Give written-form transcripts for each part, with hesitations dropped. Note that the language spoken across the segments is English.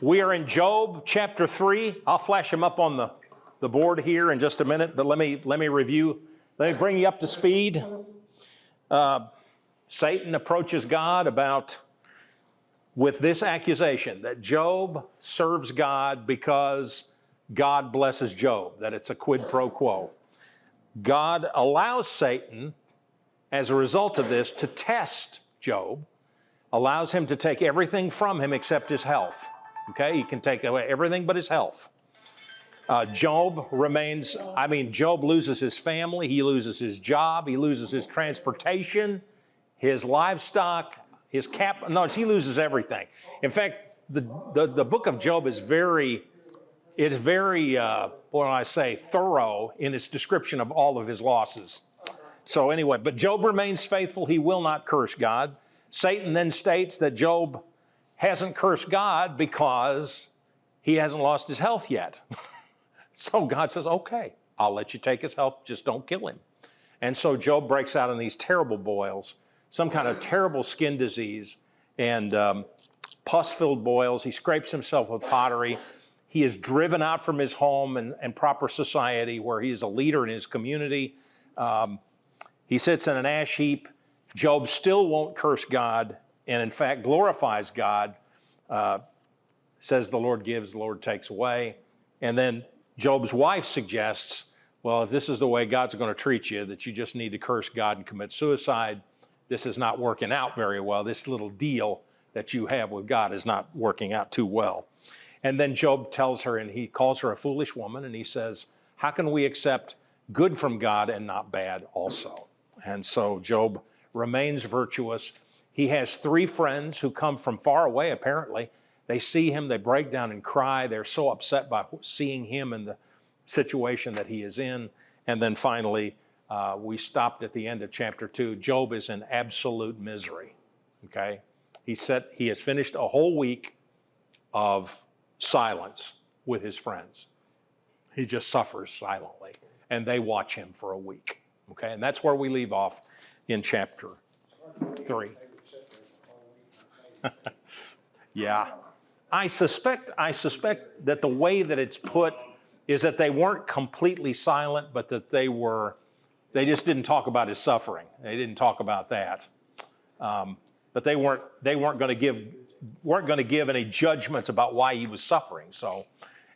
We are in Job chapter 3. I'll flash them up on the board here in just a minute, but let me review. Let me bring you up to speed. Satan approaches God with this accusation that Job serves God because God blesses Job, that it's a quid pro quo. God allows Satan, as a result of this, to test Job, allows him to take everything from him except his health. Okay, he can take away everything but his health. Job loses his family, he loses his job, he loses his transportation, his livestock, he loses everything. In fact, the book of Job is very thorough in its description of all of his losses. So anyway, but Job remains faithful, he will not curse God. Satan then states that Job hasn't cursed God because he hasn't lost his health yet. So God says, okay, I'll let you take his health, just don't kill him. And so Job breaks out in these terrible boils, some kind of terrible skin disease, and pus-filled boils. He scrapes himself with pottery. He is driven out from his home and proper society where he is a leader in his community. He sits in an ash heap. Job still won't curse God, and in fact glorifies God, says the Lord gives, the Lord takes away. And then Job's wife suggests, well, if this is the way God's going to treat you, that you just need to curse God and commit suicide. This is not working out very well. This little deal that you have with God is not working out too well. And then Job tells her, and he calls her a foolish woman, and he says, how can we accept good from God and not bad also? And so Job remains virtuous. He has 3 friends who come from far away, apparently. They see him, they break down and cry. They're so upset by seeing him in the situation that he is in. And then finally, we stopped at the end of chapter 2. Job is in absolute misery, okay? He has finished a whole week of silence with his friends. He just suffers silently, and they watch him for a week, okay? And that's where we leave off in chapter 3. Yeah. I suspect that the way that it's put is that they weren't completely silent, but that they just didn't talk about his suffering. They didn't talk about that. But they weren't going to give any judgments about why he was suffering. So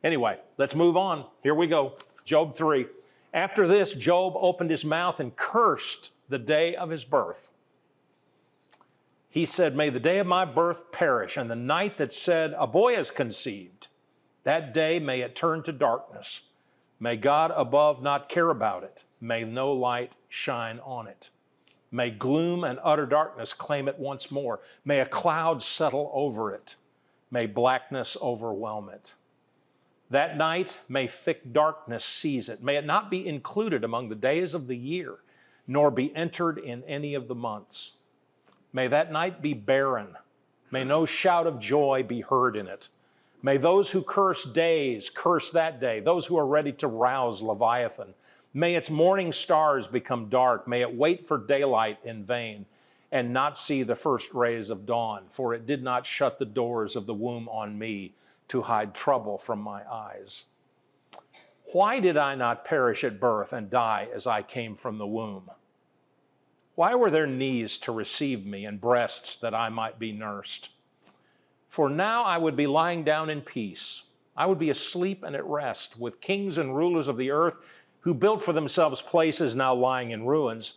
anyway, let's move on. Here we go. Job 3. After this, Job opened his mouth and cursed the day of his birth. He said, may the day of my birth perish, and the night that said, a boy is conceived. That day may it turn to darkness. May God above not care about it. May no light shine on it. May gloom and utter darkness claim it once more. May a cloud settle over it. May blackness overwhelm it. That night may thick darkness seize it. May it not be included among the days of the year, nor be entered in any of the months. May that night be barren. May no shout of joy be heard in it. May those who curse days curse that day, those who are ready to rouse Leviathan. May its morning stars become dark. May it wait for daylight in vain and not see the first rays of dawn, for it did not shut the doors of the womb on me to hide trouble from my eyes. Why did I not perish at birth and die as I came from the womb? Why were there knees to receive me and breasts that I might be nursed? For now I would be lying down in peace. I would be asleep and at rest with kings and rulers of the earth who built for themselves places now lying in ruins,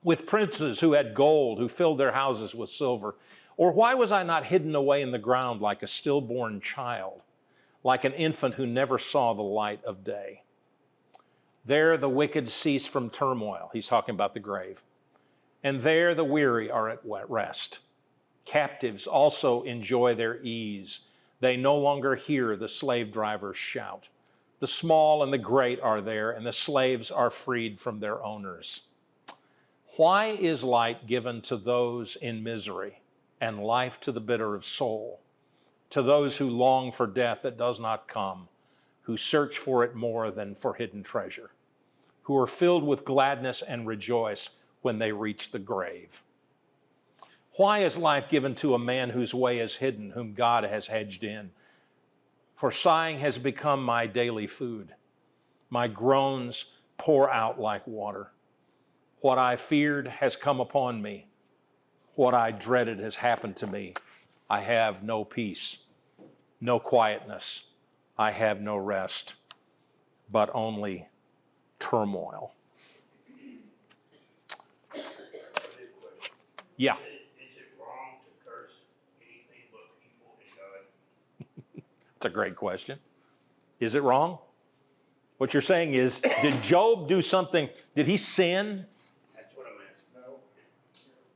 with princes who had gold, who filled their houses with silver. Or why was I not hidden away in the ground like a stillborn child, like an infant who never saw the light of day? There the wicked cease from turmoil. He's talking about the grave. And there the weary are at rest. Captives also enjoy their ease. They no longer hear the slave drivers shout. The small and the great are there, and the slaves are freed from their owners. Why is light given to those in misery, and life to the bitter of soul, to those who long for death that does not come, who search for it more than for hidden treasure, who are filled with gladness and rejoice when they reach the grave? Why is life given to a man whose way is hidden, whom God has hedged in, For sighing has become my daily food. My groans pour out like water. What I feared has come upon me. What I dreaded has happened to me. I have no peace, no quietness. I have no rest, but only turmoil. Yeah. Is it wrong to curse anything but people and God? It's a great question. Is it wrong? What you're saying is, did Job do something? Did he sin? That's what I'm asking.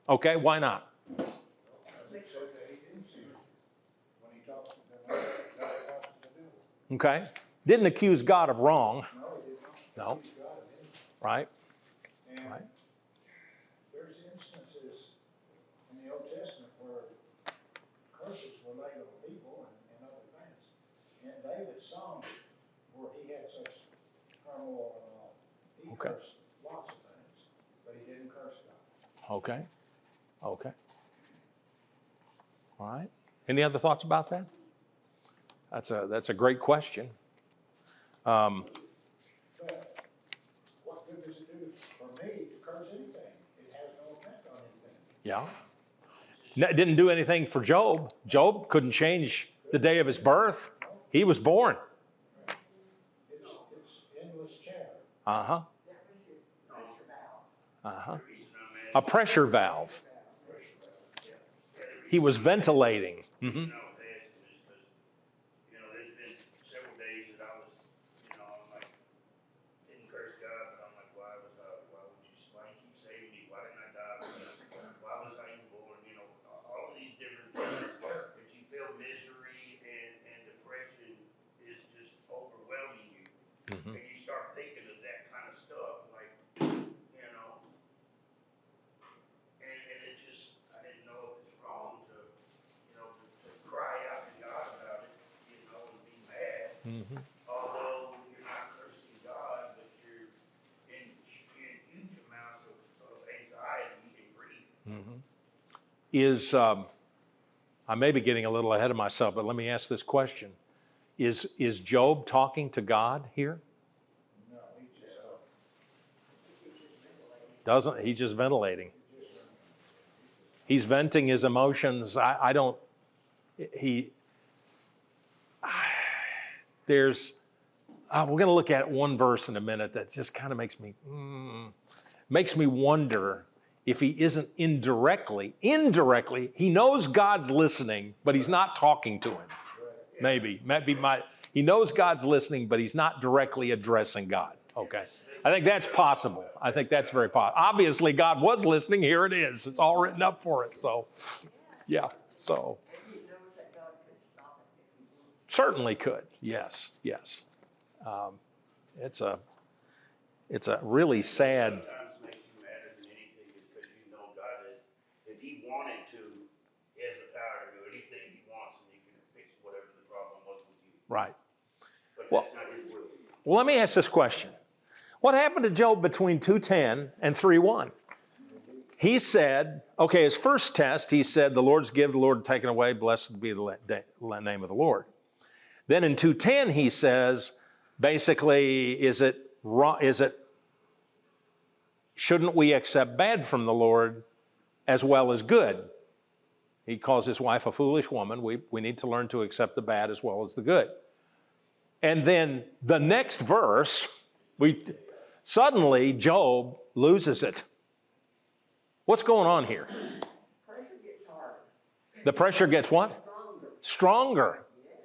No. Okay, why not? I think so that he didn't see it when he talks to the God talks to the devil. Okay. Didn't accuse God of wrong. No, he did not. No. He's God of anything. Right? And Right. there's instances in the Old Testament where curses were laid on people and other things. And David's song, where he had such turmoil and all, he Okay. cursed lots of things, but he didn't curse God. Okay. Okay. All right. Any other thoughts about that? That's a great question. But what good does it do for me to curse anything? It has no effect on anything. Yeah. It didn't do anything for Job. Job couldn't change the day of his birth. He was born. It's endless chatter. Uh-huh. That was his pressure valve. Uh-huh. The reason I'm asking. A pressure valve. He was ventilating. The reason I was asking is because, there's been several days that I was, I'm like, didn't curse God, but I'm like, why why you keep saving me? Why didn't I die? Why was I even born? All of these different things that you feel misery and depression is just overwhelming you. Mhm. And you start thinking of that kind of stuff, like, and it just, I didn't know if it's wrong to cry out to God about it, and be mad. Mhm. Although you're not cursing God, but you're in huge amounts of anxiety and grief. Mhm. I may be getting a little ahead of myself, but let me ask this question. Is Job talking to God here? No, he just, Doesn't he? Just ventilating. He's venting his emotions. We're going to look at one verse in a minute that just kind of makes me wonder if he isn't indirectly, he knows God's listening, but he's not talking to him. Maybe he knows God's listening, but he's not directly addressing God. Okay. I think that's possible. I think that's very possible. Obviously, God was listening. Here it is. It's all written up for us. So, yeah. So, Maybe he knows that God could stop it if he wants. certainly could. Yes. Yes. It's a really sad. Sometimes makes you madder than anything is because God is, if he wanted to, he has the power to do anything he wants and he can fix whatever the problem was with you. Right. But Well- that's not his will. Well, let me ask this question. What happened to Job between 2:10 and 3:1? He said, okay, his first test, he said, the Lord's give, the Lord taken away, blessed be the name of the Lord. Then in 2:10, he says, basically, shouldn't we accept bad from the Lord as well as good? He calls his wife a foolish woman. We need to learn to accept the bad as well as the good. And then the next verse, suddenly Job loses it. What's going on here? Pressure gets harder, The pressure gets what? stronger. Stronger. Yes.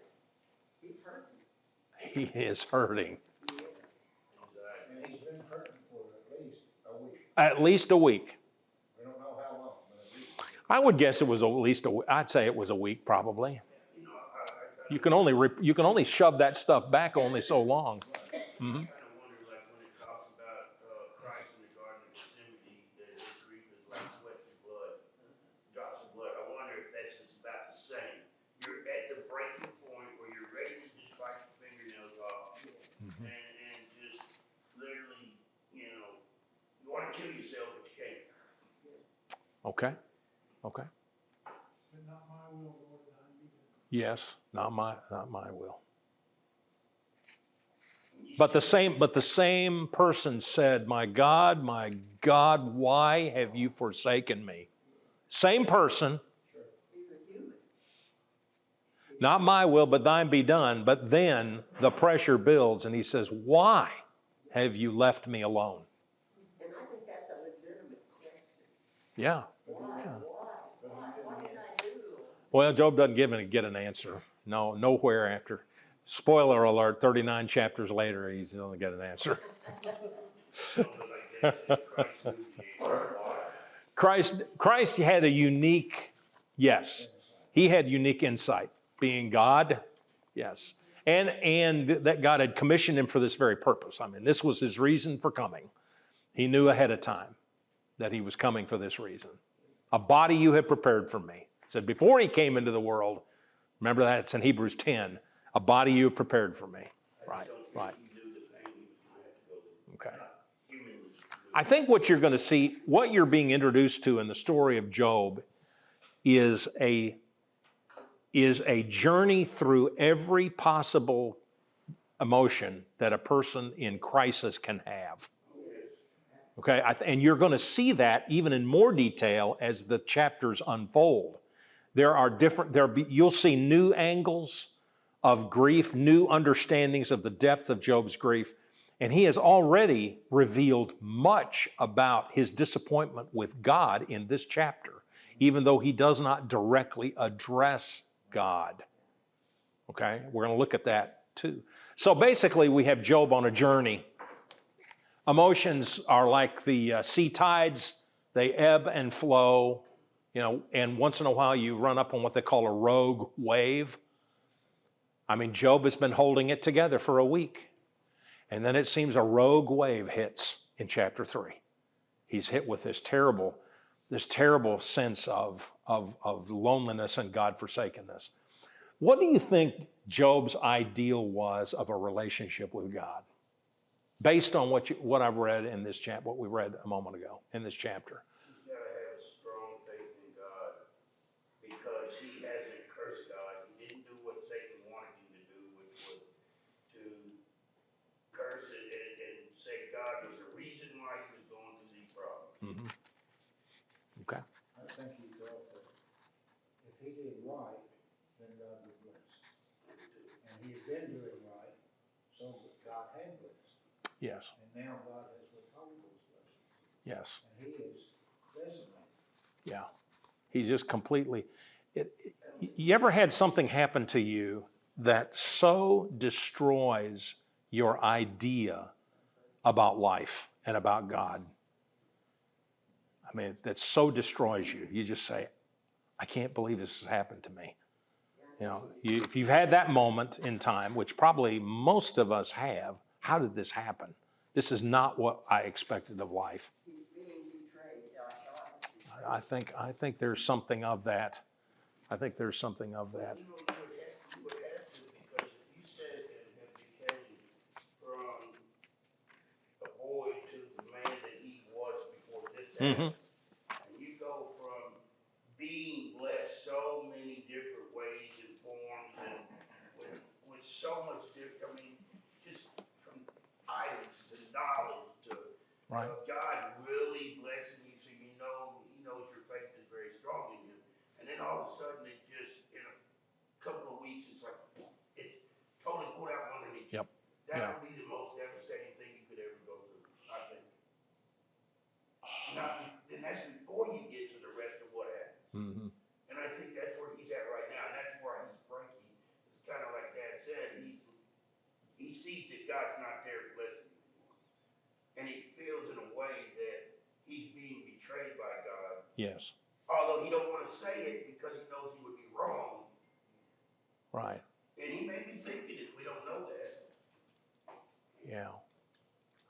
He's hurting. He is hurting. Yes. and he's been hurting for at least a week. At least a week. We don't know how long, but at least. I would guess it was at least I'd say it was a week probably. You can only shove that stuff back only so long. I kind of wonder, like, when it talks about Christ in the Garden of Gethsemane, that his grief is like sweat and blood, drops of blood. I wonder if that's just about the same. You're at the breaking point where you're ready to just bite your fingernails off and just literally, you want to kill yourself, but you can't. Okay. Okay. But not my will, Lord, thine be done. Yes, not my will. But the same person said, my God, why have you forsaken me? Same person, He's a human. not my will, but thine be done. But then the pressure builds and he says, why have you left me alone? And I think that's a legitimate question. Yeah. Why did I do? Well, Job doesn't get an answer. No, nowhere after. Spoiler alert, 39 chapters later, he's going to get an answer. Something like that, Christ knew the answer why. Christ had a unique, yes, he had unique insight. Being God, yes. And that God had commissioned him for this very purpose. I mean, this was his reason for coming. He knew ahead of time that he was coming for this reason. A body you have prepared for me. It said before he came into the world, remember that, it's in Hebrews 10, a body you have prepared for me. Right, right. He knew the pain he was going to have to go through. Okay. Humanly. I think what you're going to see, what you're being introduced to in the story of Job is a journey through every possible emotion that a person in crisis can have. Okay, and you're going to see that even in more detail as the chapters unfold. You'll see new angles of grief, new understandings of the depth of Job's grief, and he has already revealed much about his disappointment with God in this chapter, even though he does not directly address God. Okay, we're going to look at that too. So basically, we have Job on a journey. Emotions are like the sea tides, they ebb and flow, and once in a while you run up on what they call a rogue wave. I mean, Job has been holding it together for a week, and then it seems a rogue wave hits in chapter 3. He's hit with this terrible sense of loneliness and God-forsakenness. What do you think Job's ideal was of a relationship with God? Based on what I've read in this chapter, what we read a moment ago in this chapter. He's got to have a strong faith in God because he hasn't cursed God. He didn't do what Satan wanted him to do, which was to curse it and say God was the reason why he was going through these problems. Mm-hmm. Okay. I think he felt that if he did right, then God would bless. And he's been doing right, so God had blessed. Yes. And now God has withheld those blessings. Yes. And he is decimated. Yeah. He's just completely. You ever had something happen to you that so destroys your idea about life and about God? I mean, that so destroys you. You just say, I can't believe this has happened to me. If you've had that moment in time, which probably most of us have, how did this happen? This is not what I expected of life. He's being betrayed. I thought. I think there's something of that. I think there's something of that. You would have to, because if you said that him became from a boy to the man that he was before this happened, and you go from being blessed so many different ways and forms and with so much different, I mean, just from items to knowledge to Right. God really blessing you so he knows your faith is very strong in him. And then all of a sudden it just, in a couple of weeks, it's like, it's totally pulled out from underneath you. Yep. That Yeah. would be the most devastating thing you could ever go through, I think. And that's before you get to the rest of what happens. Mm-hmm. And I think that's where he's at right now, and that's why he's breaking. It's kind of like Dad said, he sees that God's not there to bless him anymore. And he feels in a way that he's being betrayed by God. Yes. Although he don't want to say it because he knows he would be wrong. Right. And he may be thinking it, we don't know that. Yeah.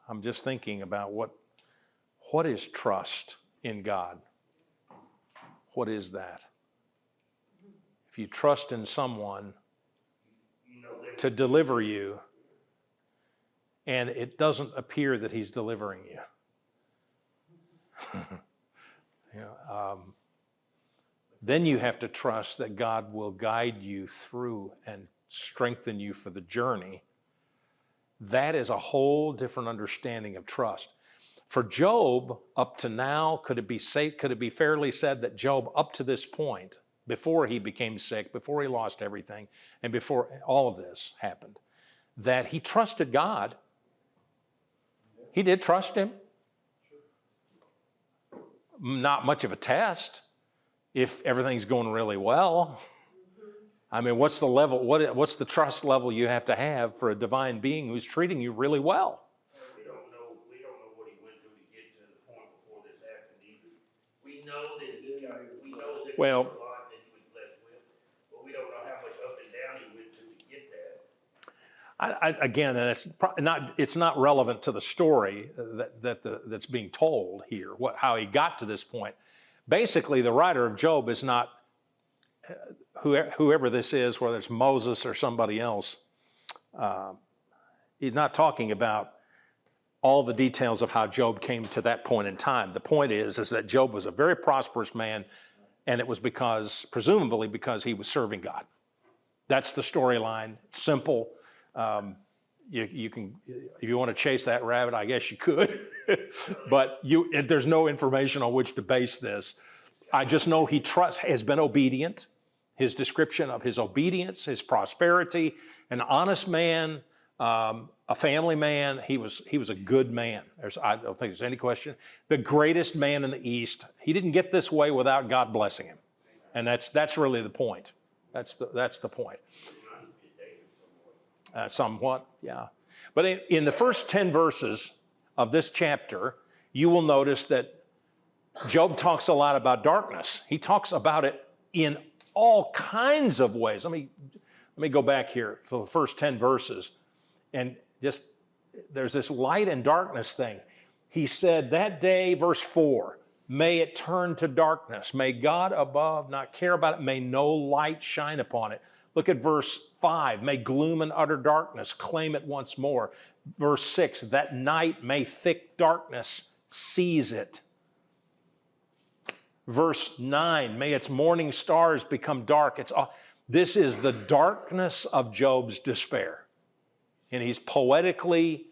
I'm just thinking about what is trust in God? What is that? If you trust in someone to deliver you, and it doesn't appear that he's delivering you. Then you have to trust that God will guide you through and strengthen you for the journey. That is a whole different understanding of trust. For Job, up to now, could it be fairly said that Job, up to this point, before he became sick, before he lost everything, and before all of this happened, that he trusted God? He did trust him. Not much of a test if everything's going really well. I mean, what's the level? What's the trust level you have to have for a divine being who's treating you really well? We don't know what he went through to get to the point before this happened either. We know that he got, we know that Well, there was a lot that he was blessed with, but we don't know how much up and down he went through to get that. Again, and it's not relevant to the story that's being told here, how he got to this point. Basically, the writer of Job is not, whoever this is, whether it's Moses or somebody else, he's not talking about all the details of how Job came to that point in time. The point is that Job was a very prosperous man, and it was presumably because he was serving God. That's the storyline. Simple. You can, if you want to chase that rabbit, I guess you could, but there's no information on which to base this. I just know he has been obedient. His description of his obedience, his prosperity, an honest man, a family man. He was a good man. I don't think there's any question. The greatest man in the East. He didn't get this way without God blessing him, and that's really the point. That's the point. Somewhat, yeah. But in the first 10 verses of this chapter, you will notice that Job talks a lot about darkness. He talks about it in all kinds of ways. Let me go back here to the first 10 verses, and just there's this light and darkness thing. He said that day, verse 4, may it turn to darkness. May God above not care about it. May no light shine upon it. Look at verse 5. May gloom and utter darkness claim it once more. Verse 6, that night may thick darkness seize it. Verse 9, may its morning stars become dark. This is the darkness of Job's despair. And he's poetically,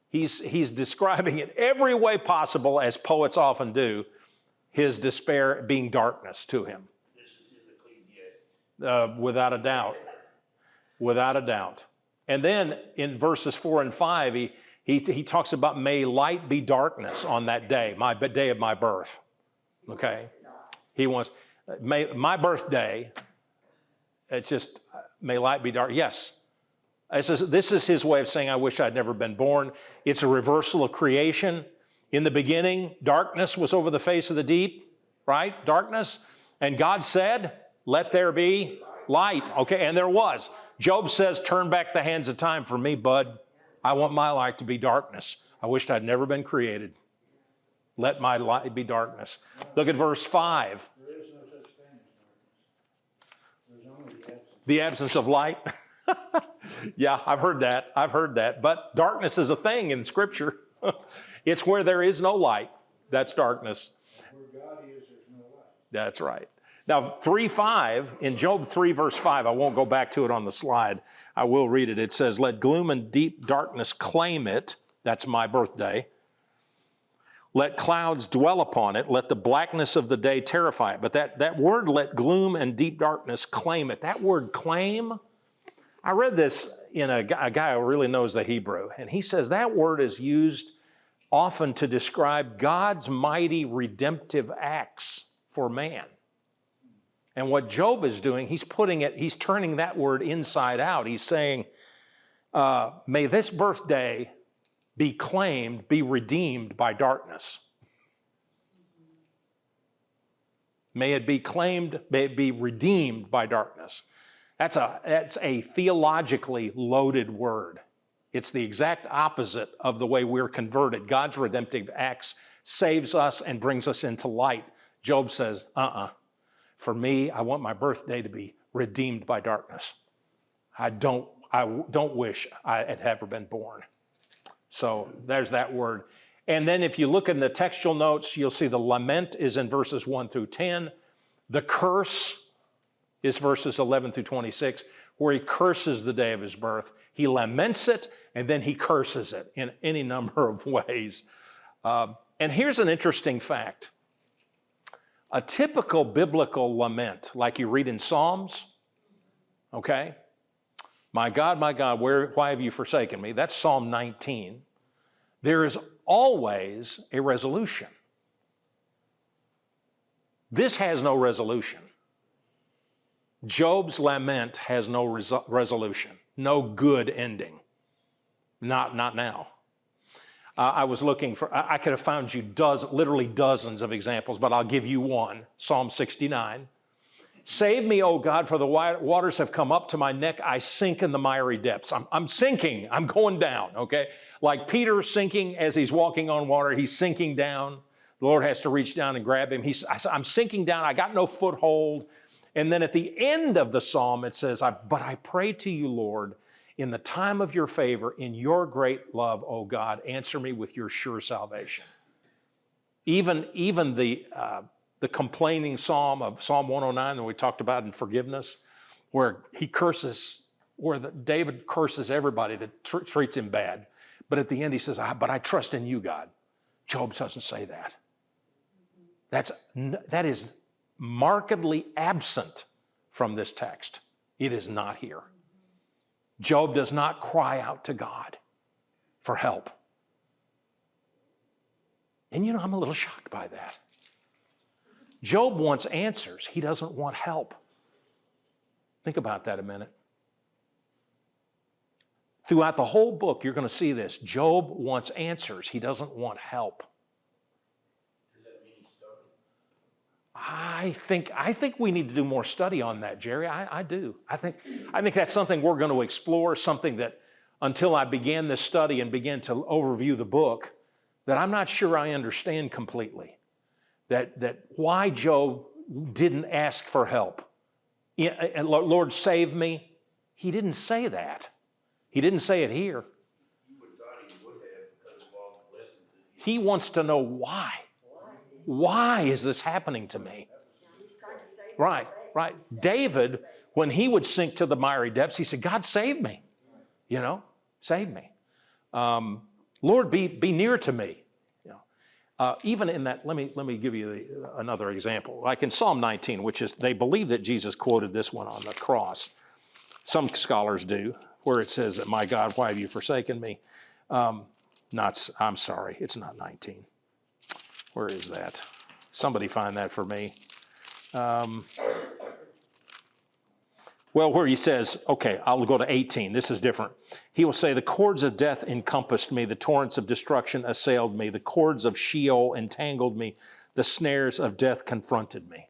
he's describing it every way possible, as poets often do, his despair being darkness to him. This is his Ecclesiastes. Without a doubt. Without a doubt. And then in verses 4 and 5, he talks about may light be darkness on that day, my day of my birth. Okay? He wants, my birthday, it's just, may light be dark. Yes. This is his way of saying, I wish I'd never been born. It's a reversal of creation. In the beginning, darkness was over the face of the deep, right? Darkness. And God said, let there be light. Okay, and there was. Job says, turn back the hands of time for me, bud. I want my light to be darkness. I wished I'd never been created. Let my light be darkness. Look at verse 5. There is no such thing as darkness. There's only The absence of light. Yeah, I've heard that. But darkness is a thing in Scripture. It's where there is no light. That's darkness. Where God is, there's no light. That's right. Now, 3:5, in Job 3, verse 5, I won't go back to it on the slide. I will read it. It says, let gloom and deep darkness claim it. That's my birthday. Let clouds dwell upon it. Let the blackness of the day terrify it. But that word, let gloom and deep darkness claim it. That word claim, I read this in a guy who really knows the Hebrew. And he says that word is used often to describe God's mighty redemptive acts for man. And what Job is doing, he's turning that word inside out. He's saying, may this birthday be claimed, be redeemed by darkness. May it be claimed, may it be redeemed by darkness. That's a theologically loaded word. It's the exact opposite of the way we're converted. God's redemptive acts saves us and brings us into light. Job says, for me, I want my birthday to be redeemed by darkness. I don't wish I had ever been born. So there's that word. And then if you look in the textual notes, you'll see the lament is in verses 1 through 10. The curse is verses 11 through 26. where he curses the day of his birth. He laments it, and then he curses it in any number of ways. And here's an interesting fact. A typical biblical lament, like you read in Psalms, okay? My God, why have you forsaken me? That's Psalm 19. There is always a resolution. This has no resolution. Job's lament has no resolution, no good ending. Not now. I was looking for, I could have found you literally dozens of examples, but I'll give you one. Psalm 69. Save me, O God, for the waters have come up to my neck. I sink in the miry depths. I'm sinking. I'm going down, okay? Like Peter sinking as he's walking on water, he's sinking down. The Lord has to reach down and grab him. I'm sinking down. I got no foothold. And then at the end of the psalm, it says, but I pray to you, Lord, in the time of your favor, in your great love, O God, answer me with your sure salvation. Even the complaining psalm of Psalm 109 that we talked about in forgiveness, where David curses everybody that treats him bad. But at the end he says, but I trust in you, God. Job doesn't say that. That is markedly absent from this text. It is not here. Job does not cry out to God for help. And I'm a little shocked by that. Job wants answers. He doesn't want help. Think about that a minute. Throughout the whole book, you're going to see this. Job wants answers. He doesn't want help. Does that mean he's stubborn? I think we need to do more study on that, Jerry. I do. I think that's something we're going to explore, something that until I began this study and began to overview the book, that I'm not sure I understand completely. That why Job didn't ask for help. And Lord, save me. He didn't say that. He didn't say it here. You would have thought he would have because of all the blessings that He wants to know why. Why is this happening to me? Right. David, when he would sink to the miry depths, he said, God, save me. Save me. Lord, be near to me. Even in that, let me give you another example. Like in Psalm 19, which is, they believe that Jesus quoted this one on the cross. Some scholars do, where it says that, my God, why have you forsaken me? I'm sorry, it's not 19. Where is that? Somebody find that for me. Where he says, okay, I'll go to 18. This is different. He will say, the cords of death encompassed me. The torrents of destruction assailed me. The cords of Sheol entangled me. The snares of death confronted me.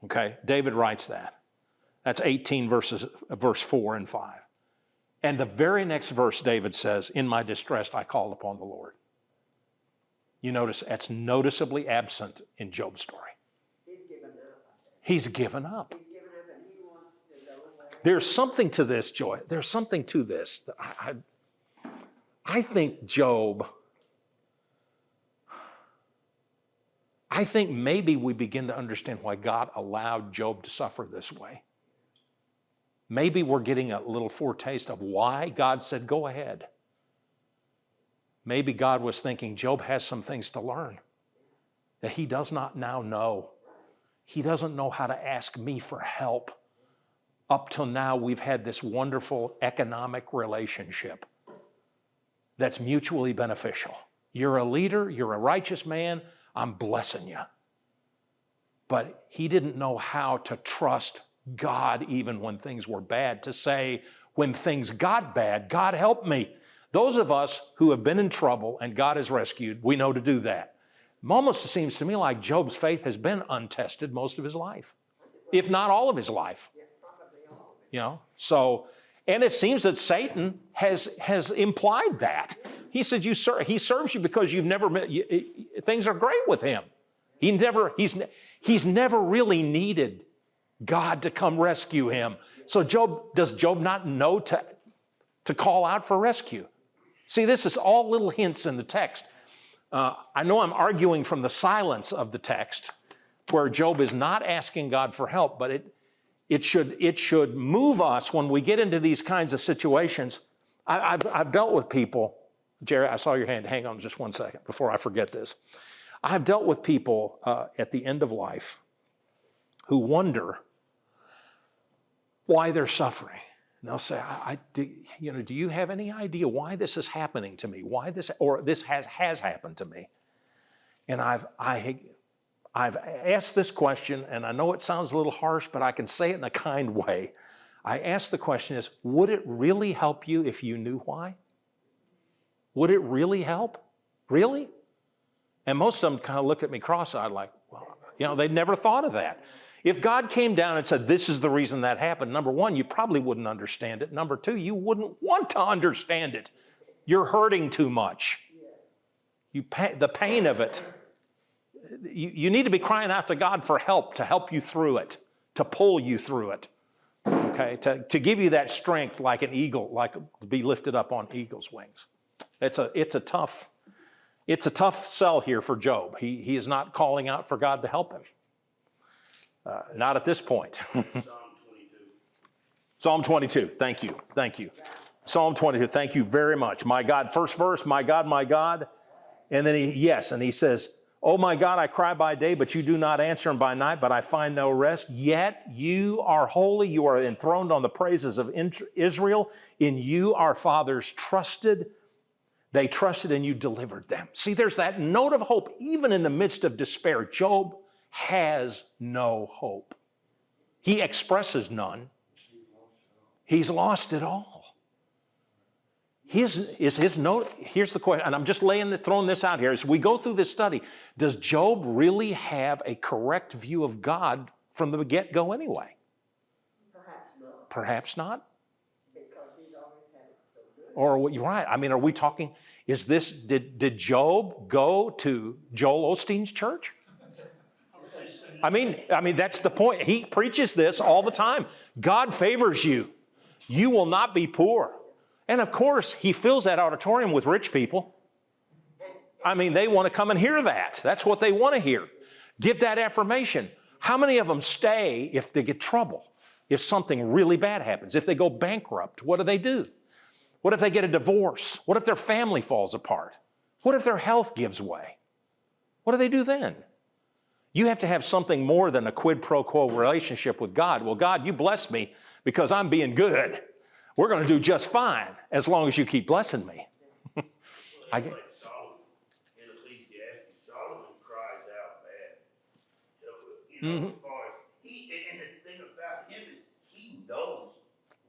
Okay, David writes that. That's 18 verse 4 and 5. And the very next verse, David says, in my distress, I called upon the Lord. You notice that's noticeably absent in Job's story. He's given up. He's given up and he wants to go away. There's something to this, Joy. There's something to this. I think Job, I think maybe we begin to understand why God allowed Job to suffer this way. Maybe we're getting a little foretaste of why God said, go ahead. Maybe God was thinking Job has some things to learn that he does not now know. He doesn't know how to ask me for help. Up till now, we've had this wonderful economic relationship that's mutually beneficial. You're a leader, you're a righteous man, I'm blessing you. But he didn't know how to trust God even when things were bad, to say, when things got bad, God help me. Those of us who have been in trouble and God has rescued, we know to do that. Almost seems to me like Job's faith has been untested most of his life, if not all of his life. Yeah, probably all of it. So, and it seems that Satan has implied that. He said, he serves you because you've never met, things are great with him. He's never really needed God to come rescue him. So does Job not know to call out for rescue? See, this is all little hints in the text. I know I'm arguing from the silence of the text where Job is not asking God for help, but It should move us when we get into these kinds of situations. I've dealt with people, Jerry, I saw your hand. Hang on just 1 second before I forget this. I've dealt with people at the end of life who wonder why they're suffering. And they'll say, do you have any idea why this is happening to me? Why this has happened to me? And I've asked this question, and I know it sounds a little harsh, but I can say it in a kind way. I asked the question is, would it really help you if you knew why? Would it really help? Really? And most of them kind of look at me cross-eyed like, well, they'd never thought of that. If God came down and said, this is the reason that happened, number one, you probably wouldn't understand it. Number two, you wouldn't want to understand it. You're hurting too much. The pain of it. You need to be crying out to God for help to help you through it, to pull you through it, okay? To give you that strength like an eagle, like to be lifted up on eagle's wings. It's a tough sell here for Job. He is not calling out for God to help him. Not at this point. Psalm 22. Thank you. Psalm 22. Thank you very much. My God, first verse, my God. And then he says, oh my God, I cry by day, but you do not answer, and by night, but I find no rest. Yet you are holy. You are enthroned on the praises of Israel. In you our fathers trusted. They trusted and you delivered them. See, there's that note of hope, even in the midst of despair. Job has no hope. He expresses none. He's lost it all. Here's the question, and I'm just throwing this out here. As we go through this study, does Job really have a correct view of God from the get-go anyway? Perhaps not. Because he's always had it so good. Or you're right. I mean, are we talking, did Job go to Joel Osteen's church? I mean, that's the point. He preaches this all the time. God favors you. You will not be poor. And of course, he fills that auditorium with rich people. I mean, they want to come and hear that. That's what they want to hear. Give that affirmation. How many of them stay if they get trouble? If something really bad happens? If they go bankrupt, what do? What if they get a divorce? What if their family falls apart? What if their health gives way? What do they do then? You have to have something more than a quid pro quo relationship with God. Well, God, you bless me because I'm being good. We're going to do just fine as long as you keep blessing me. Like Solomon in Ecclesiastes. Solomon cries out bad. As far as and the thing about him is he knows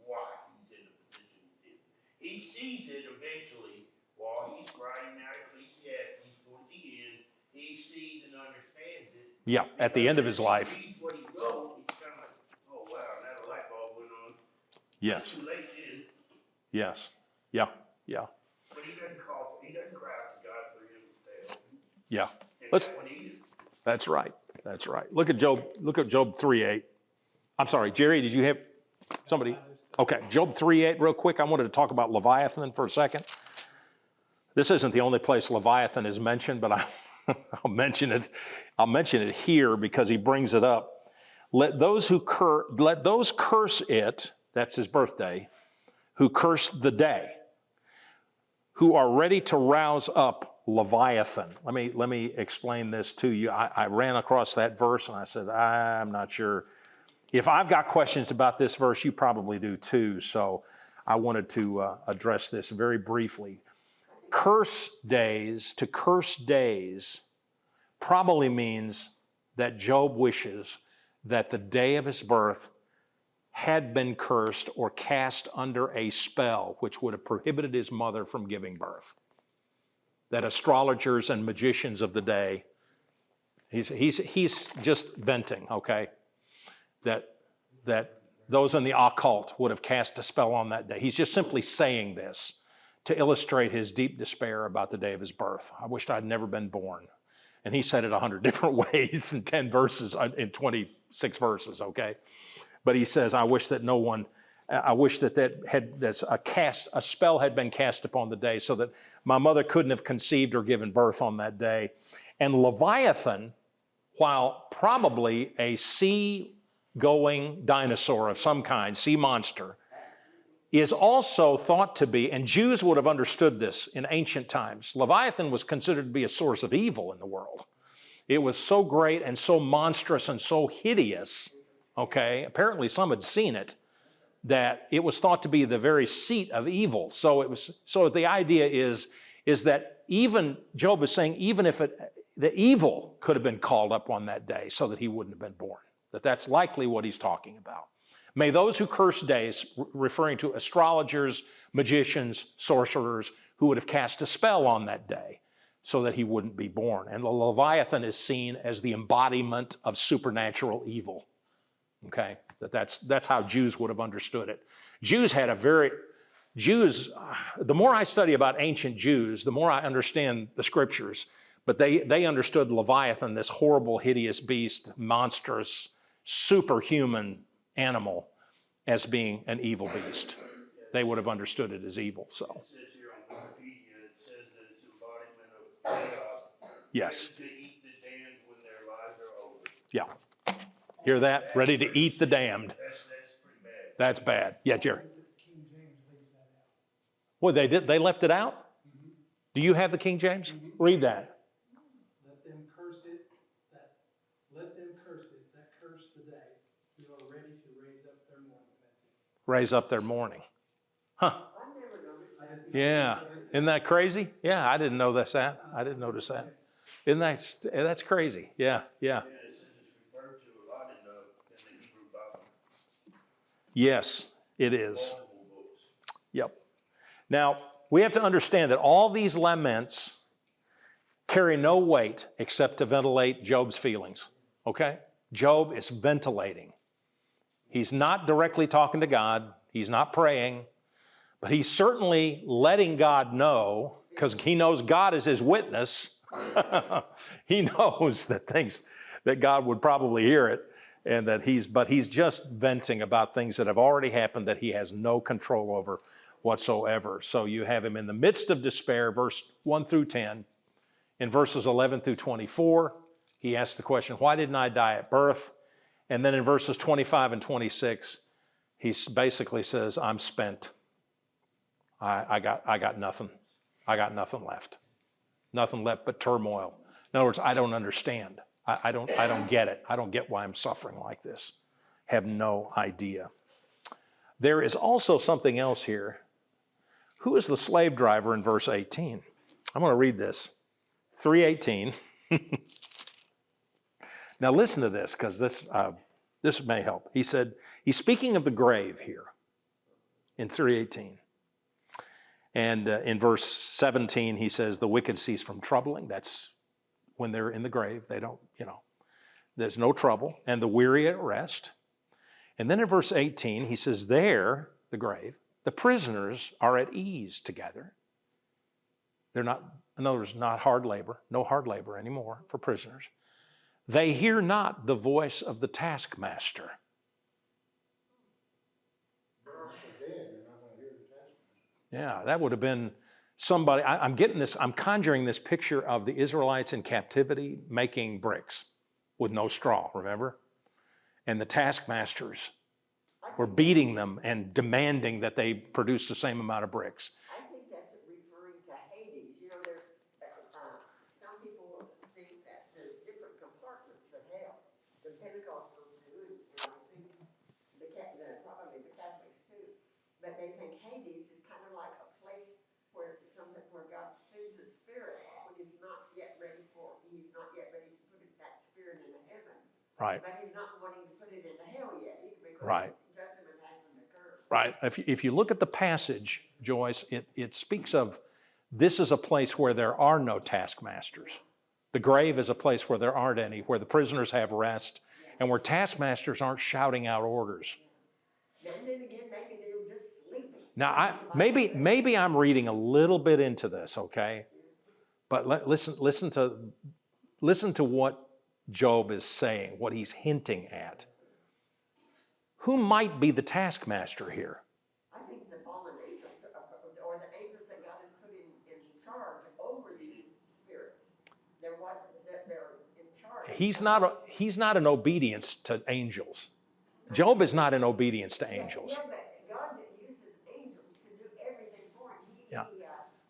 why he's in the position he's in. He sees it eventually while he's writing out Ecclesiastes towards the end. He sees and understands it. Yeah, at the end of his life. He reads what he wrote. He's kind of like, oh wow, now the light bulb went on. Yes. Too late then. Yes. Yeah. But he doesn't cry out to God for him to fail. Yeah. And when he is. That's right. Look at Job 3:8. I'm sorry, Jerry, did you have somebody? Okay, Job 3:8 real quick. I wanted to talk about Leviathan for a second. This isn't the only place Leviathan is mentioned, but I'll mention it. I'll mention it here because he brings it up. Let those curse it, that's his birthday, who curse the day, who are ready to rouse up Leviathan. Let me explain this to you. I ran across that verse and I said, I'm not sure. If I've got questions about this verse, you probably do too. So I wanted to address this very briefly. Curse days probably means that Job wishes that the day of his birth had been cursed or cast under a spell which would have prohibited his mother from giving birth. That astrologers and magicians of the day, he's just venting, okay? That those in the occult would have cast a spell on that day. He's just simply saying this to illustrate his deep despair about the day of his birth. I wished I'd never been born. And he said it 100 different ways in 10 verses, in 26 verses, okay? But he says, I wish that a spell had been cast upon the day so that my mother couldn't have conceived or given birth on that day. And Leviathan, while probably a sea going dinosaur of some kind, sea monster, is also thought to be, and Jews would have understood this in ancient times, Leviathan was considered to be a source of evil in the world. It was so great and so monstrous and so hideous, okay, apparently some had seen it, that it was thought to be the very seat of evil. So the idea is that even, Job is saying, even if the evil could have been called up on that day so that he wouldn't have been born, that's likely what he's talking about. May those who curse days, referring to astrologers, magicians, sorcerers, who would have cast a spell on that day so that he wouldn't be born. And the Leviathan is seen as the embodiment of supernatural evil. Okay, that's how Jews would have understood it. The more I study about ancient Jews, the more I understand the scriptures, but they understood Leviathan, this horrible, hideous beast, monstrous, superhuman animal, as being an evil beast. They would have understood it as evil, so. It says here on Wikipedia, it says that it's embodiment of chaos. Yes. To eat the damned when their lives are over. Yeah. Hear that? Ready to eat the damned. That's pretty bad. That's bad. Yeah, Jerry. King James leaves that out. Well, they did. They left it out? Do you have the King James? Read that. Let them curse it, that curse today, who are ready to raise up their mourning. That's it. Raise up their mourning. Huh. I never noticed that. Yeah. Isn't that crazy? Yeah, I didn't know that. I didn't notice that. That's crazy. Yeah, yeah. Yeah, it says it's referred to a lot in the Hebrew Bible. Yes, it is. Multiple books. Yep. Now, we have to understand that all these laments carry no weight except to ventilate Job's feelings. Okay? Job is ventilating. He's not directly talking to God. He's not praying. But he's certainly letting God know, because he knows God is his witness. He knows that God would probably hear it, and that he's just venting about things that have already happened that he has no control over whatsoever. So you have him in the midst of despair, verse 1 through 10. In verses 11 through 24, he asks the question, why didn't I die at birth? And then in verses 25 and 26, he basically says, I'm spent. I got nothing. I got nothing left. Nothing left but turmoil. In other words, I don't understand. I don't get it. I don't get why I'm suffering like this. Have no idea. There is also something else here. Who is the slave driver in verse 18? I'm going to read this. 3:18. Now listen to this, because this may help. He said, he's speaking of the grave here in 3:18. And in verse 17, he says, the wicked cease from troubling. That's when they're in the grave. They don't, there's no trouble. And the weary at rest. And then in verse 18, he says, there, the grave, the prisoners are at ease together. They're not, in other words, not hard labor, no hard labor anymore for prisoners. They hear not the voice of the taskmaster. Yeah, that would have been somebody, I'm conjuring this picture of the Israelites in captivity making bricks with no straw, remember? And the taskmasters were beating them and demanding that they produce the same amount of bricks. I think that's referring to Hades. Some people think that there's different compartments of hell. The Pentecostals do, and I think probably the Catholics too. But they think Hades is kind of like a place where God sends a spirit when he's not yet ready to put that spirit into heaven. Right. But he's not wanting to put it into hell yet either, because right. judgment hasn't occurred. Right. If you look at the passage, Joyce, it speaks of this is a place where there are no taskmasters. The grave is a place where there aren't any, where the prisoners have rest, and where taskmasters aren't shouting out orders. And then again, maybe they were just sleeping. Now, maybe I'm reading a little bit into this, okay? But listen to what Job is saying, what he's hinting at. Who might be the taskmaster here? I think the fallen angels, or the angels that God has put in charge over these spirits. They're in charge. He's not in obedience to angels. Job is not in obedience to angels. Yeah, but God uses angels to do everything for him. Yeah.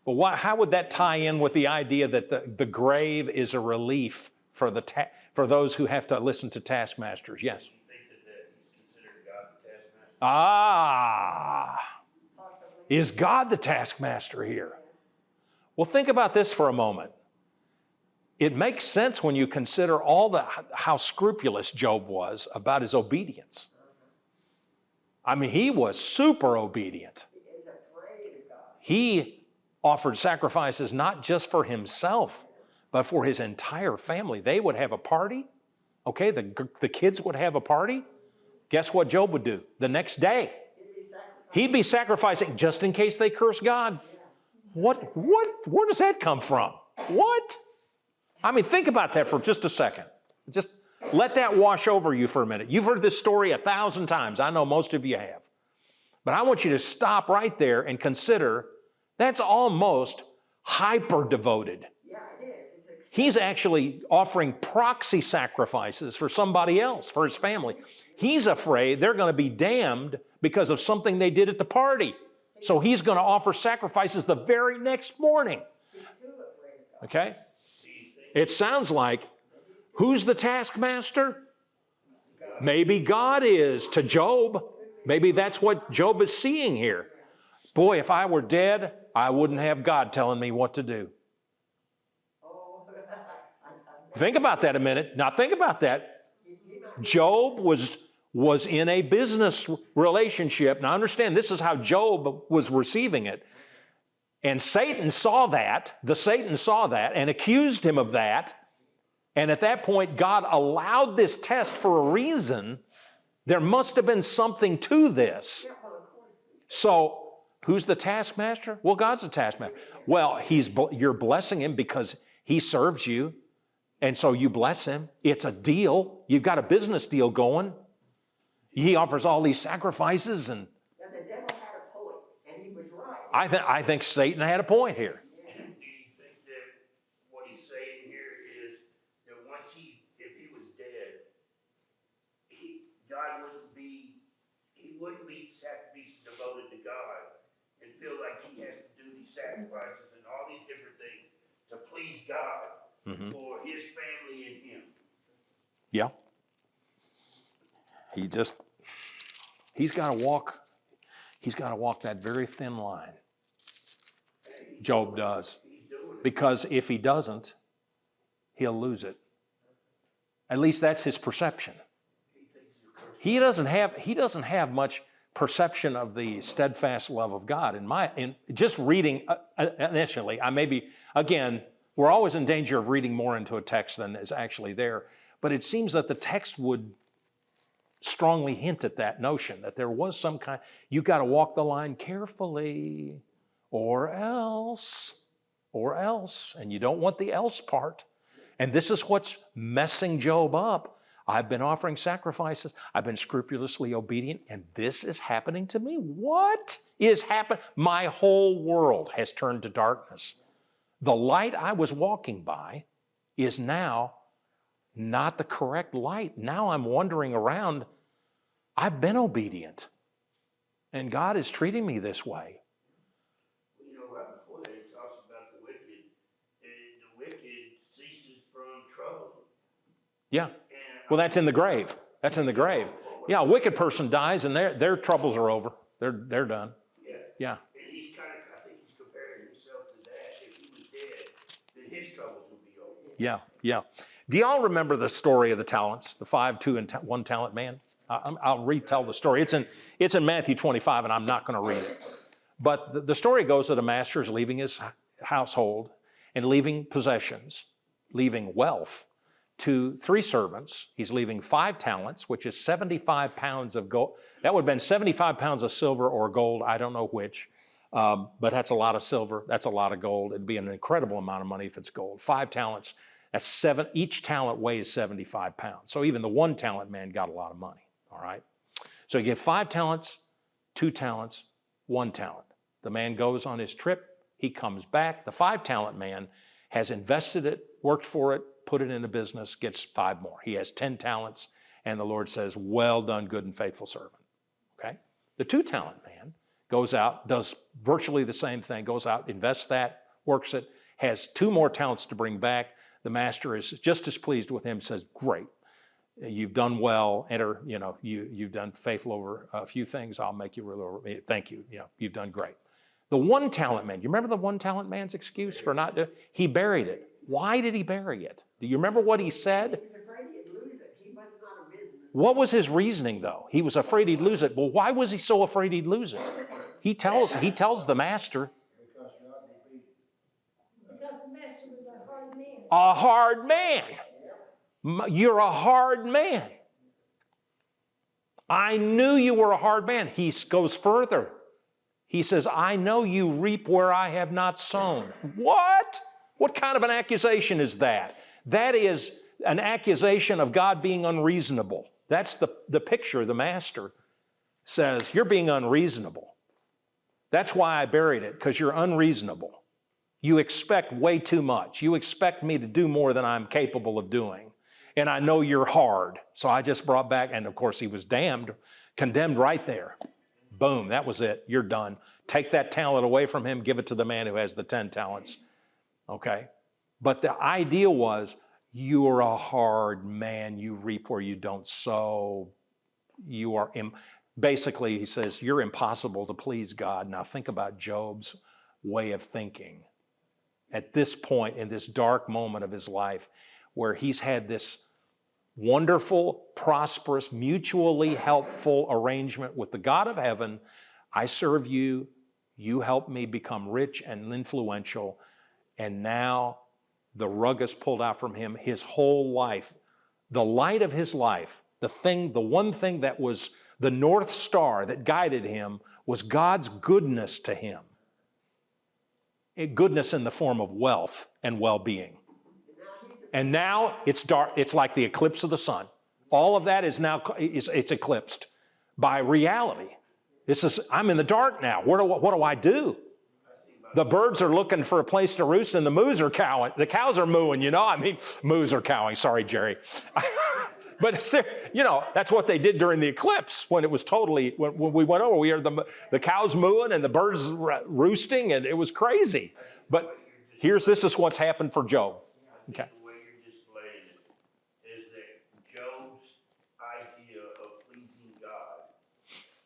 But how would that tie in with the idea that the grave is a relief for for those who have to listen to taskmasters? Yes. Do you think that he's considered God the taskmaster? Ah, Possibly. is God the taskmaster here? Well, think about this for a moment. It makes sense when you consider how scrupulous Job was about his obedience. I mean, he was super obedient. He is afraid of God. He offered sacrifices not just for himself, but for his entire family. They would have a party. Okay, the kids would have a party. Guess what Job would do? The next day, he'd be sacrificing just in case they curse God. Where does that come from? What? I mean, think about that for just a second. Just let that wash over you for a minute. You've heard this story 1,000 times. I know most of you have. But I want you to stop right there and consider that's almost hyper devoted. Yeah, it is. He's actually offering proxy sacrifices for somebody else, for his family. He's afraid they're going to be damned because of something they did at the party. So he's going to offer sacrifices the very next morning. He's too afraid of God. Okay? It sounds like, who's the taskmaster? Maybe God is to Job. Maybe that's what Job is seeing here. Boy, if I were dead, I wouldn't have God telling me what to do. Oh, Think about that a minute. Now think about that. Job was in a business relationship. Now understand, this is how Job was receiving it. And Satan saw that, and accused him of that. And at that point, God allowed this test for a reason. There must have been something to this. So, who's the taskmaster? Well, God's the taskmaster. Well, you're blessing him because he serves you, and so you bless him. It's a deal. You've got a business deal going. He offers all these sacrifices, and now the devil had a point, and he was right. I think Satan had a point here. Do you think that what he's saying here is that if he was dead, God wouldn't be have to be devoted to God and feel like he has to do these sacrifices and all these different things to please God for his family and him? Yeah. He's got to walk that very thin line. Job does. Because if he doesn't, he'll lose it. At least that's his perception. He doesn't have much perception of the steadfast love of God. In just reading initially, again, we're always in danger of reading more into a text than is actually there. But it seems that the text would strongly hint at that notion that there was some kind, you got to walk the line carefully, or else, and you don't want the else part. And this is what's messing Job up. I've been offering sacrifices. I've been scrupulously obedient, and this is happening to me. What is happening? My whole world has turned to darkness. The light I was walking by is now not the correct light. Now I'm wandering around. I've been obedient, and God is treating me this way. You know, right before that, it talks about the wicked, and the wicked ceases from trouble. Yeah. Well, that's in the grave. That's in the grave. Yeah, a wicked person dies, and their troubles are over. They're done. Yeah. Yeah. And I think he's comparing himself to that. If he was dead, then his troubles would be over. Yeah, yeah. Do y'all remember the story of the talents, the 5, 2, and 1 talent man? I'll retell the story. It's in Matthew 25, and I'm not going to read it. But the story goes that a master is leaving his household and leaving possessions, leaving wealth to 3 servants. He's leaving 5 talents, which is 75 pounds of gold. That would have been 75 pounds of silver or gold, I don't know which. But that's a lot of silver. That's a lot of gold. It'd be an incredible amount of money if it's gold. 5 talents. That's 7. Each talent weighs 75 pounds. So even the 1 talent man got a lot of money. All right. So you get 5 talents, 2 talents, 1 talent. The man goes on his trip. He comes back. The 5 talent man has invested it, worked for it, put it in a business, gets 5 more. He has 10 talents, And the Lord says, well done, good and faithful servant. Okay? The 2-talent man goes out, does virtually the same thing, goes out, invests that, works it, has 2 more talents to bring back. The master is just as pleased with him, says, great, you've done well, enter, you've done faithful over a few things, I'll make you ruler over me. Thank you, you've done great. The 1-talent man, you remember the 1-talent man's excuse for not doing? He buried it. Why did he bury it? Do you remember what he said? He was afraid he'd lose it. He was not a business. What was his reasoning, though? He was afraid he'd lose it. Well, why was he so afraid he'd lose it? He tells the master. Because God will be, Because the master was a hard man. A hard man. You're a hard man. I knew you were a hard man. He goes further. He says, I know you reap where I have not sown. What? What kind of an accusation is that? That is an accusation of God being unreasonable. That's the picture the master says, you're being unreasonable. That's why I buried it, because you're unreasonable. You expect way too much. You expect me to do more than I'm capable of doing. And I know you're hard. So I just brought back, and of course he was condemned right there. Boom, that was it. You're done. Take that talent away from him, give it to the man who has the 10 talents. Okay? But the idea was, you're a hard man. You reap where you don't sow. You are, basically, he says, you're impossible to please God. Now think about Job's way of thinking. At this point, in this dark moment of his life, where he's had this wonderful, prosperous, mutually helpful arrangement with the God of heaven. I serve you. You help me become rich and influential. And now the rug is pulled out from him. His whole life, the light of his life, the one thing that was the North Star that guided him was God's goodness to him. Goodness in the form of wealth and well-being. And now it's dark. It's like the eclipse of the sun. All of that is now it's eclipsed by reality. I'm in the dark now. What do I do? The birds are looking for a place to roost, and the moos are cowing. The cows are mooing. Moos are cowing. Sorry, Jerry. But that's what they did during the eclipse when it was totally. When we went over, we heard the cows mooing and the birds roosting, and it was crazy. But this is what's happened for Job. Okay. The way you're displaying it is that Job's idea of pleasing God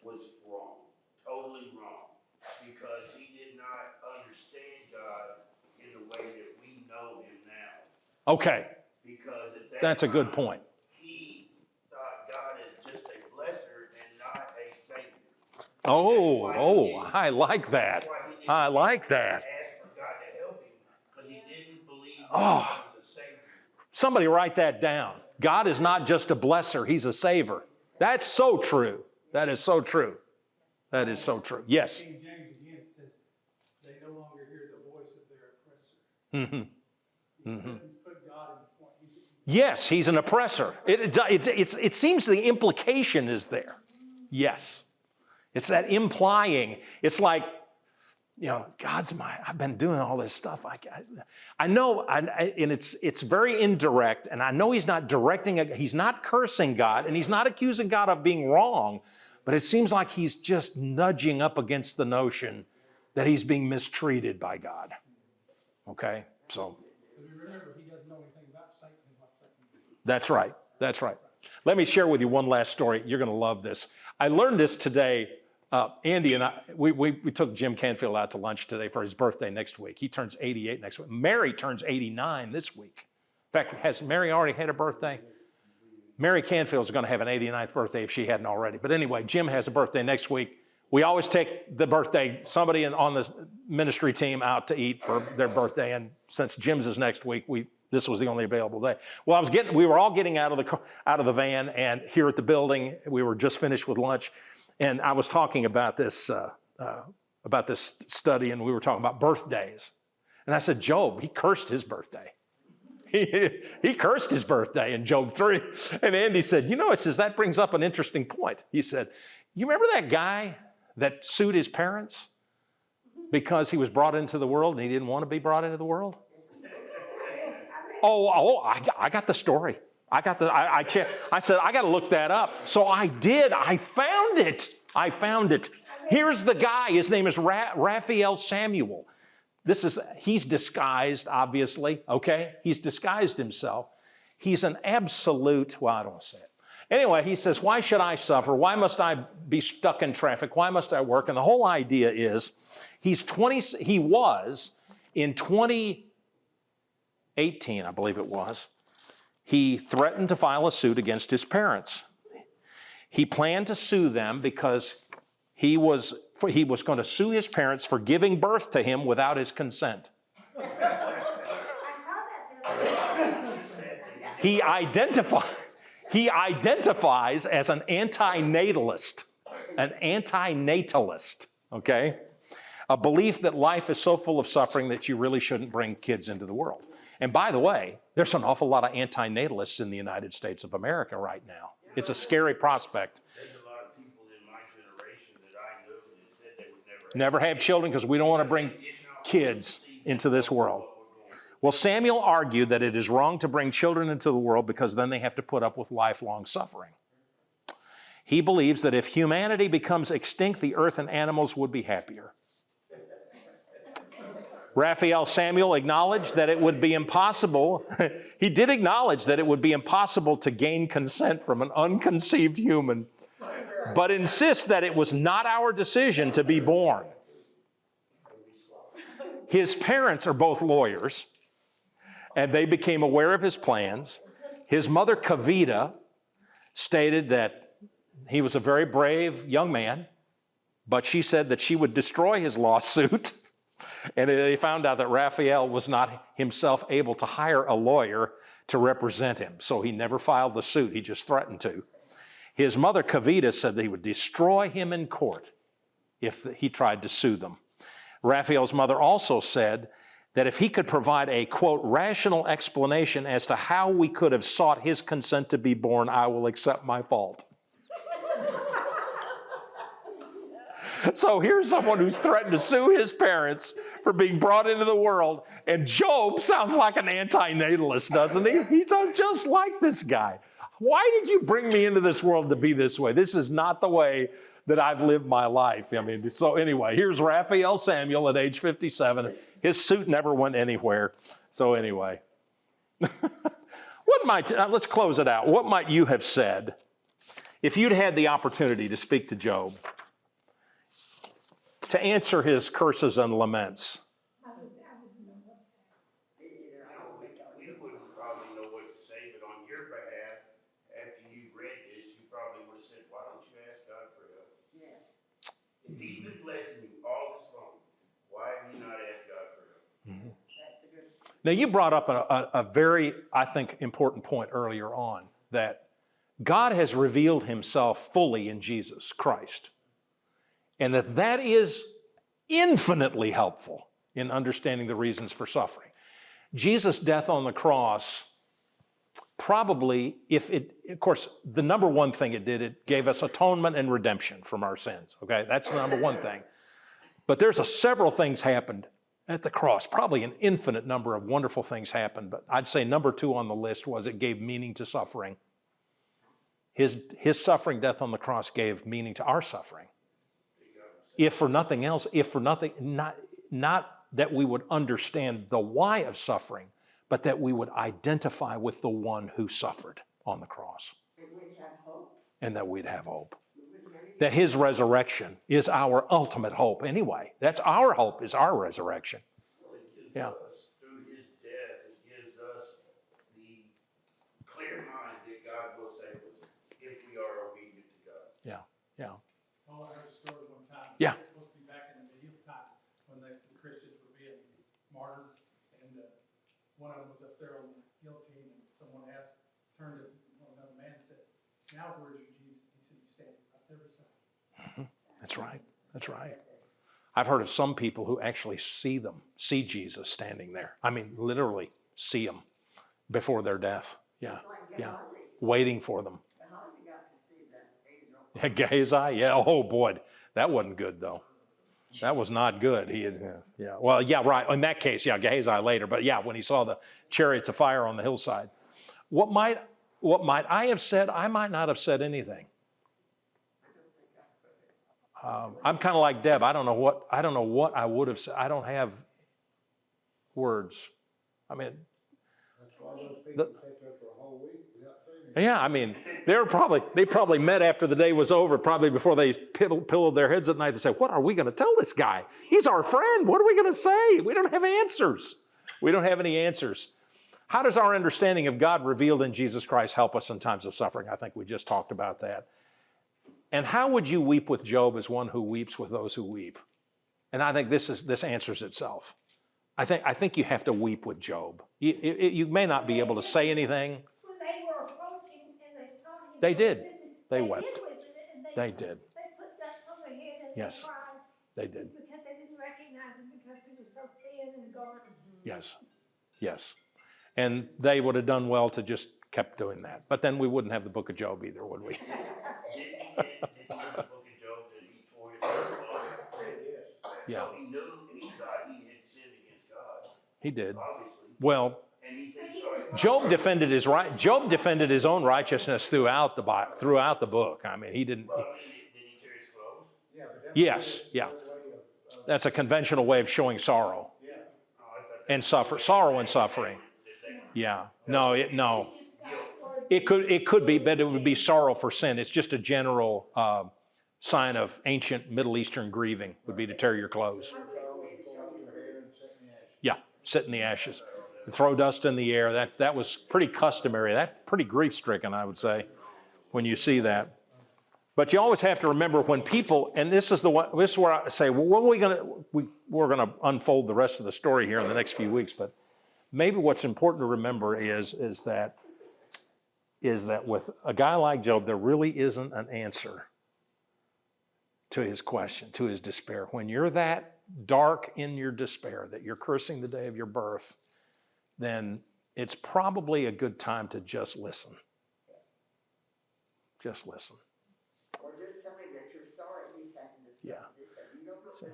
was wrong, totally wrong, because he did not understand God in the way that we know him now. Okay. Because at that That's a good time, point. he thought God is just a blesser and not a savior. I like that. That's why he didn't I like that. ask for God to help him, because he didn't believe Oh. God was a savior. Somebody write that down. God is not just a blesser, he's a saver. That's so true. That is so true. That is so true. Yes. King James again, it says, they no longer hear the voice of their oppressor. Put God in the point. Yes, he's an oppressor. It seems the implication is there. Yes. It's that implying. It's like, I've been doing all this stuff. I know, and it's very indirect, and I know he's not he's not cursing God, and he's not accusing God of being wrong, but it seems like he's just nudging up against the notion that he's being mistreated by God. Okay? So. But remember, he doesn't know anything about Satan and what Satan is. That's right. That's right. Let me share with you one last story. You're going to love this. I learned this today. Andy and I, we took Jim Canfield out to lunch today for his birthday next week. He turns 88 next week. Mary turns 89 this week. In fact, has Mary already had a birthday? Mary Canfield's going to have an 89th birthday if she hadn't already. But anyway, Jim has a birthday next week. We always take the birthday, somebody on the ministry team out to eat for their birthday. And since Jim's is next week, this was the only available day. Well, we were all getting out of the van, and here at the building, we were just finished with lunch. And I was talking about this study, and we were talking about birthdays. And I said, Job, he cursed his birthday. He cursed his birthday in Job 3. And Andy said, it says that brings up an interesting point. He said, you remember that guy that sued his parents because he was brought into the world and he didn't want to be brought into the world? I got the story. I said, I got to look that up. So I did. I found it. Here's the guy. His name is Raphael Samuel. He's disguised, obviously, okay? He's disguised himself. He's an absolute, well, I don't want to say it. Anyway, he says, why should I suffer? Why must I be stuck in traffic? Why must I work? And the whole idea is, he was in 2018, I believe it was, he threatened to file a suit against his parents. He planned to sue them because he was going to sue his parents for giving birth to him without his consent. I saw that. He identifies as an antinatalist, okay? A belief that life is so full of suffering that you really shouldn't bring kids into the world. And by the way, there's an awful lot of antinatalists in the United States of America right now. It's a scary prospect. There's a lot of people in my generation that I know that said they would Never have children because we don't want to bring kids into this world. Well, Samuel argued that it is wrong to bring children into the world because then they have to put up with lifelong suffering. He believes that if humanity becomes extinct, the earth and animals would be happier. Raphael Samuel acknowledged that it would be impossible. He did acknowledge that it would be impossible to gain consent from an unconceived human, but insists that it was not our decision to be born. His parents are both lawyers, and they became aware of his plans. His mother, Kavita, stated that he was a very brave young man, but she said that she would destroy his lawsuit. And they found out that Raphael was not himself able to hire a lawyer to represent him. So he never filed the suit. He just threatened to. His mother, Kavita, said they would destroy him in court if he tried to sue them. Raphael's mother also said that if he could provide a, quote, rational explanation as to how we could have sought his consent to be born, I will accept my fault. So here's someone who's threatened to sue his parents for being brought into the world, and Job sounds like an antinatalist, doesn't he? He's just like this guy. Why did you bring me into this world to be this way? This is not the way that I've lived my life. I mean, so anyway, here's Raphael Samuel at age 57. His suit never went anywhere. So anyway, let's close it out. What might you have said if you'd had the opportunity to speak to Job, to answer his curses and laments? I wouldn't know what to say. We wouldn't probably know what to say, but on your behalf, after you read this, you probably would have said, why don't you ask God for help? Yeah. If He's been blessing you all this long, why have you not asked God for help? That's a good. Now, you brought up a very, I think, important point earlier on, that God has revealed himself fully in Jesus Christ, and that is infinitely helpful in understanding the reasons for suffering. Jesus' death on the cross probably, of course, the number one thing it did, it gave us atonement and redemption from our sins, okay? That's the number one thing. But there's several things happened at the cross. Probably an infinite number of wonderful things happened, but I'd say number two on the list was it gave meaning to suffering. His suffering, death on the cross gave meaning to our suffering. If for nothing else, not that we would understand the why of suffering, but that we would identify with the one who suffered on the cross. And we'd have hope. And that we'd have hope. We wouldn't have any- That his resurrection is our ultimate hope anyway. That's our hope, is our resurrection. Well, it gives Yeah. us, through His death, it gives us the clear mind that God will save us if we are obedient to God. Yeah. Oh, I heard a story one time. Yeah. It's supposed to be back in the medieval time when the Christians were being martyred, and one of them was up there on the guillotine, and someone turned to another man and said, "Now where's your Jesus?" He said, "He's standing right there beside you." That's right. That's right. I've heard of some people who actually see Jesus standing there. I mean, literally see him before their death. Yeah. It's like Yeah. Gehazi. Waiting for them. Gehazi got to see that angel. Yeah, Gehazi? Yeah. Oh, boy. That wasn't good, though. That was not good. He had, yeah. Well, yeah, right. In that case, yeah, Gehazi later. But yeah, when he saw the chariots of fire on the hillside. What might What might I have said? I might not have said anything. I'm kind of like Deb. I don't know what I would have said. I don't have words. I mean, That's why those people sit there for a whole week without saying anything. yeah, I mean, they probably met after the day was over, probably before they pillowed their heads at night. They said, what are we going to tell this guy? He's our friend. What are we going to say? We don't have answers. We don't have any answers. How does our understanding of God revealed in Jesus Christ help us in times of suffering? I think we just talked about that. And how would you weep with Job as one who weeps with those who weep? And I think this answers itself. I think you have to weep with Job. You may not be able to say anything. When they were approaching and they saw him. They did. They They wept. did weep, and They did. They put dust on their head and Yes. they cried. They did. Because they didn't recognize him because he was so thin and dark. Yes. Yes. And they would have done well to just kept doing that. But then we wouldn't have the book of Job either, would we? Did he get in the book of Job that he tore his own body? Yes. Yeah. So he thought he had sinned against God, He did. obviously. Well, And he started. Job defended his right. Job defended his own righteousness throughout the book. I mean, he didn't. Well, I mean, did he tear his clothes? Yeah, but that's Yes, just yeah. their way of- That's a conventional way of showing sorrow yeah. Oh, I thought that and was sorrow and suffering. that they- Yeah. No. It could be, but it would be sorrow for sin. It's just a general sign of ancient Middle Eastern grieving. Would be to tear your clothes. Pull out their hair and sit in the ashes. Yeah, sit in the ashes, and throw dust in the air. That was pretty customary. That's pretty grief-stricken, I would say, when you see that. But you always have to remember when people, and this is where I say, well, what are we going to? We're going to unfold the rest of the story here in the next few weeks. But maybe what's important to remember is that with a guy like Job, there really isn't an answer to his question, to his despair. When you're that dark in your despair, that you're cursing the day of your birth, then it's probably a good time to just listen. Just listen. Or just tell him that you're sorry he's having to Yeah. suffer this, and you don't understand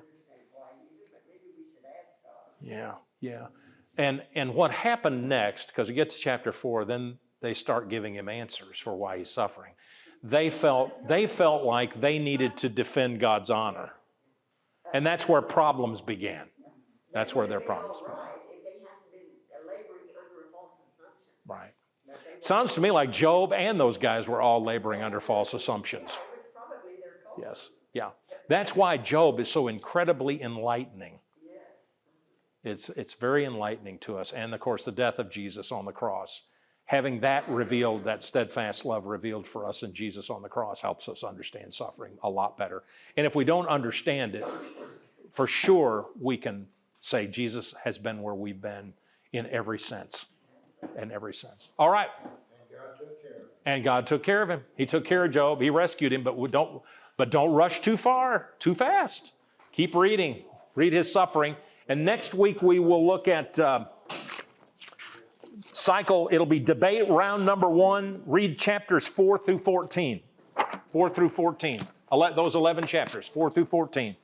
why you do, but maybe we should ask God. Yeah. And what happened next, because you get to chapter 4, then they start giving him answers for why he's suffering. They felt like they needed to defend God's honor. And that's where problems began. That's where their problems began. Right, if they hadn't been laboring under a false assumption. Right. That they were- Sounds to me like Job and those guys were all laboring under false assumptions. That was probably their culture. Yes. Yeah. That's why Job is so incredibly enlightening. Yes. It's very enlightening to us. And of course, the death of Jesus on the cross. Having that revealed, that steadfast love revealed for us in Jesus on the cross helps us understand suffering a lot better. And if we don't understand it, for sure we can say Jesus has been where we've been in every sense. In every sense. All right. And God took care of it. And God took care of him. He took care of Job. He rescued him, but don't rush too far, too fast. Keep reading. Read his suffering. And next week we will look at it'll be debate round number 1. Read chapters 4 through 14. 4 through 14. Those 11 chapters, 4 through 14.